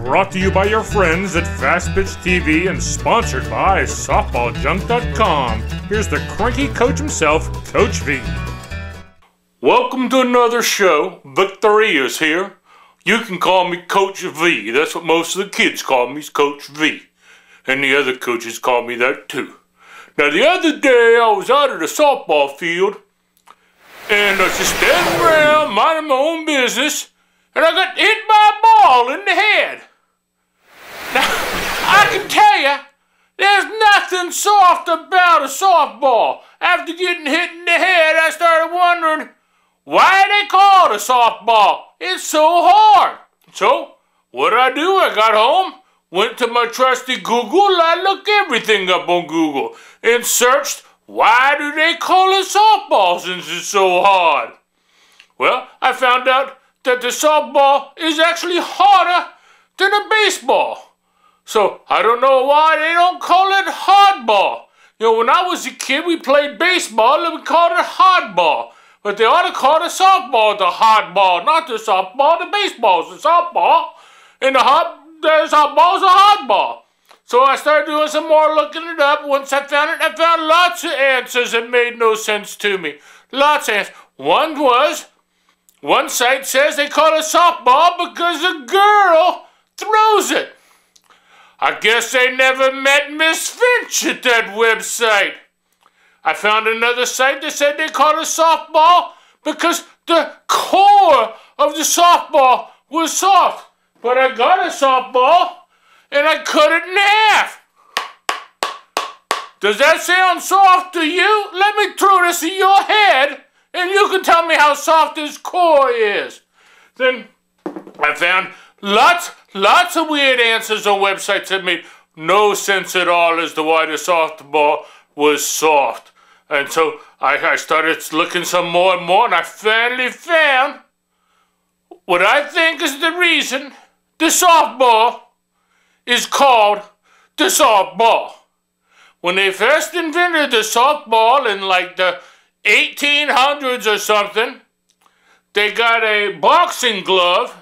brought to you by your friends at Fastpitch TV and sponsored by SoftballJunk.com. Here's the cranky coach himself, Coach V. Welcome to another show. Victory is here. You can call me Coach V. That's what most of the kids call me, is Coach V. And the other coaches call me that too. Now the other day I was out at a softball field and I was just standing around minding my own business and I got hit by a ball in the head. Now I can tell you, there's nothing soft about a softball. After getting hit in the head, I started wondering why they call it a softball. It's so hard. So what did I do? I got home, went to my trusty Google. I looked everything up on Google and searched, why do they call it softball since it's so hard? Well, I found out that the softball is actually harder than a baseball. So I don't know why they don't call it hardball. You know, when I was a kid, we played baseball and we called it hardball. But they ought to call the softball the hardball, not the softball. The baseball's the softball, and the softball's a hardball. So I started doing some more looking it up. Once I found it, I found lots of answers that made no sense to me. Lots of answers. One site says they call it softball because a girl throws it. I guess they never met Miss Finch at that website. I found another site that said they called it softball because the core of the softball was soft. But I got a softball and I cut it in half. Does that sound soft to you? Let me throw this in your head and you can tell me how soft this core is. Then I found lots of weird answers on websites that made no sense at all as to why the softball was soft. And so I started looking some more and more, and I finally found what I think is the reason the softball is called the softball. When they first invented the softball in like the 1800s or something, they got a boxing glove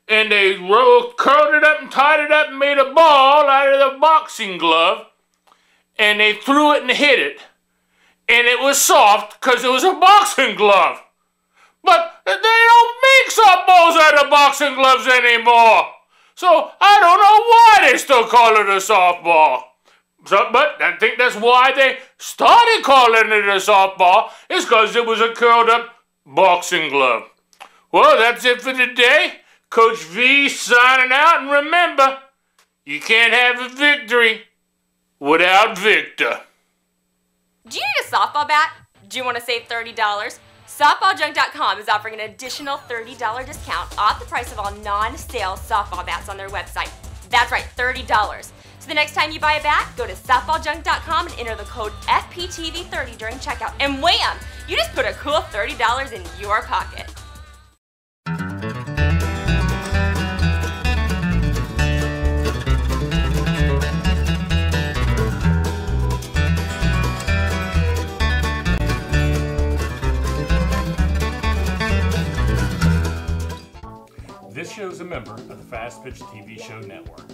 and they curled it up and tied it up and made a ball out of the boxing glove, and they threw it and hit it. And it was soft because it was a boxing glove. But they don't make softballs out of boxing gloves anymore. So I don't know why they still call it a softball. But I think that's why they started calling it a softball, is because it was a curled up boxing glove. Well, that's it for today. Coach V signing out. And remember, you can't have a victory without Victor. Do you need a softball bat? Do you want to save $30? SoftballJunk.com is offering an additional $30 discount off the price of all non-sale softball bats on their website. That's right, $30. So the next time you buy a bat, go to SoftballJunk.com and enter the code FPTV30 during checkout. And wham! You just put a cool $30 in your pocket. This show is a member of the Fastpitch TV show network.